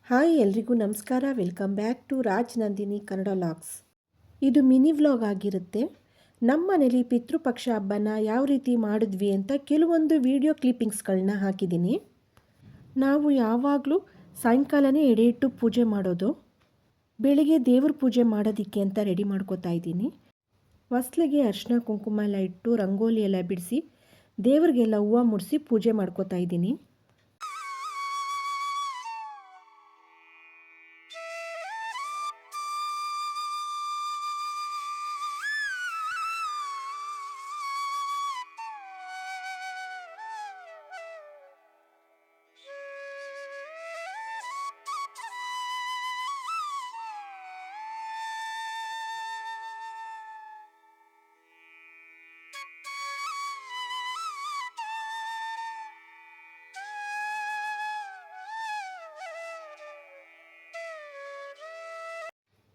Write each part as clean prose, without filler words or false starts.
Hi ಎಲ್ರಿಗೂ ನಮಸ್ಕಾರ. Welcome back to Raj Nandini Kannada vlogs. ಇದು ಮಿನಿ ವ್ಲಾಗ್ ಆಗಿರುತ್ತೆ. ನಮ್ಮ ಮನೇಲಿ ಪಿತೃಪಕ್ಷ ಹಬ್ಬನ ಯಾವ ರೀತಿ ಮಾಡಿದ್ವಿ ಅಂತ ಕೆಲವೊಂದು ವಿಡಿಯೋ ಕ್ಲಿಪ್ಪಿಂಗ್ಸ್ಗಳನ್ನ ಹಾಕಿದ್ದೀನಿ. ನಾವು ಯಾವಾಗಲೂ ಸಾಯಂಕಾಲನೇ ಎಡೆ ಇಟ್ಟು ಪೂಜೆ ಮಾಡೋದು. ಬೆಳಿಗ್ಗೆ ದೇವ್ರ ಪೂಜೆ ಮಾಡೋದಕ್ಕೆ ಅಂತ ರೆಡಿ ಮಾಡ್ಕೋತಾ ಇದ್ದೀನಿ. ಹೊಸ್ಲಿಗೆ ಅರಿಶಿನ ಕುಂಕುಮ ಎಲ್ಲ ಇಟ್ಟು ರಂಗೋಲಿ ಎಲ್ಲ ಬಿಡಿಸಿ ದೇವ್ರಿಗೆಲ್ಲ ಹೂವು ಮುಡಿಸಿ ಪೂಜೆ ಮಾಡ್ಕೋತಾ ಇದ್ದೀನಿ.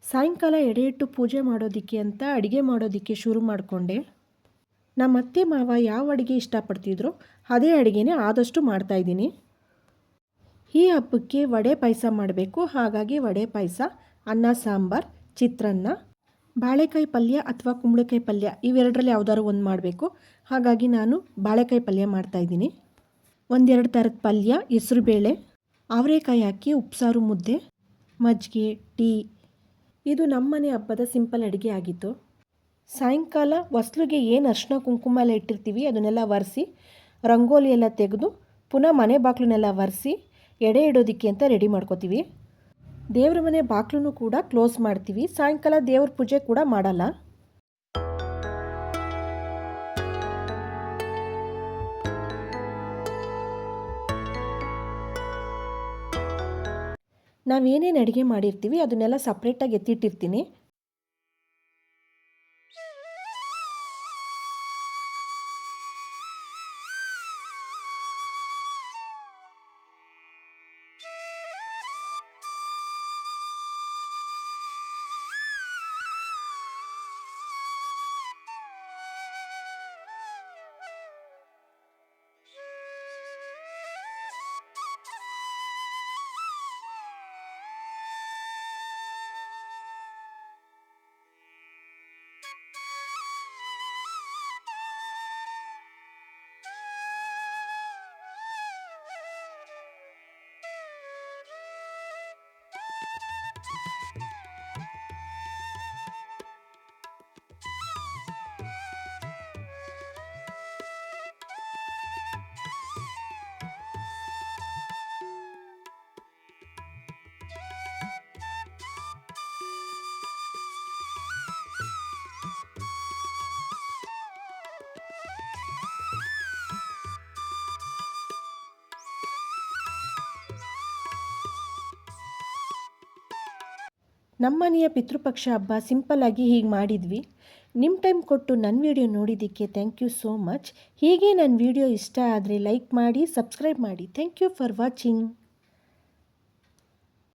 ಸಾಯಂಕಾಲ ಎಡೆ ಇಟ್ಟು ಪೂಜೆ ಮಾಡೋದಕ್ಕೆ ಅಂತ ಅಡುಗೆ ಮಾಡೋದಕ್ಕೆ ಶುರು ಮಾಡಿಕೊಂಡೆ. ನಮ್ಮ ಅತ್ತೆ ಮಾವ ಯಾವ ಅಡುಗೆ ಇಷ್ಟಪಡ್ತಿದ್ರೋ ಅದೇ ಅಡುಗೆನೇ ಆದಷ್ಟು ಮಾಡ್ತಾಯಿದ್ದೀನಿ. ಈ ಹಬ್ಬಕ್ಕೆ ವಡೆ ಪಾಯಸ ಮಾಡಬೇಕು. ಹಾಗಾಗಿ ವಡೆ ಪಾಯಸ, ಅನ್ನ ಸಾಂಬಾರು, ಚಿತ್ರಾನ್ನ, ಬಾಳೆಕಾಯಿ ಪಲ್ಯ ಅಥವಾ ಕುಂಬಳಕಾಯಿ ಪಲ್ಯ ಇವೆರಡರಲ್ಲಿ ಯಾವುದಾದ್ರು ಒಂದು ಮಾಡಬೇಕು. ಹಾಗಾಗಿ ನಾನು ಬಾಳೆಕಾಯಿ ಪಲ್ಯ ಮಾಡ್ತಾಯಿದ್ದೀನಿ. ಒಂದೆರಡು ಥರದ ಪಲ್ಯ, ಹೆಸರುಬೇಳೆ, ಅವರೆಕಾಯಿ ಹಾಕಿ ಉಪ್ಸಾರು, ಮುದ್ದೆ, ಮಜ್ಜಿಗೆ, ಟೀ. ಇದು ನಮ್ಮನೆ ಹಬ್ಬದ ಸಿಂಪಲ್ ಅಡುಗೆ ಆಗಿತ್ತು. ಸಾಯಂಕಾಲ ಹೊಸ್ಲಿಗೆ ಏನು ಅರಿಶಿನ ಕುಂಕುಮ ಎಲ್ಲ ಇಟ್ಟಿರ್ತೀವಿ ಅದನ್ನೆಲ್ಲ ಒರೆಸಿ ರಂಗೋಲಿ ಎಲ್ಲ ತೆಗೆದು ಪುನಃ ಮನೆ ಬಾಗಿಲನ್ನೆಲ್ಲ ಒರೆಸಿ ಎಡೆ ಇಡೋದಕ್ಕೆ ಅಂತ ರೆಡಿ ಮಾಡ್ಕೋತೀವಿ. ದೇವ್ರ ಮನೆ ಬಾಗಿಲನ್ನು ಕೂಡ ಕ್ಲೋಸ್ ಮಾಡ್ತೀವಿ. ಸಾಯಂಕಾಲ ದೇವ್ರ ಪೂಜೆ ಕೂಡ ಮಾಡಲ್ಲ. ನಾವೇನೇನು ಅಡುಗೆ ಮಾಡಿರ್ತೀವಿ ಅದನ್ನೆಲ್ಲ ಸಪ್ರೇಟಾಗಿ ಎತ್ತಿಟ್ಟಿರ್ತೀನಿ. ನಮ್ಮನೆಯ ಪಿತೃಪಕ್ಷ ಹಬ್ಬ ಸಿಂಪಲ್ಲಾಗಿ ಹೀಗೆ ಮಾಡಿದ್ವಿ. ನಿಮ್ಮ ಟೈಮ್ ಕೊಟ್ಟು ನನ್ನ ವಿಡಿಯೋ ನೋಡಿದ್ದಕ್ಕೆ ಥ್ಯಾಂಕ್ ಯು ಸೋ ಮಚ್. ಹೀಗೆ ನನ್ನ ವಿಡಿಯೋ ಇಷ್ಟ ಆದರೆ ಲೈಕ್ ಮಾಡಿ, ಸಬ್ಸ್ಕ್ರೈಬ್ ಮಾಡಿ. Thank you for watching.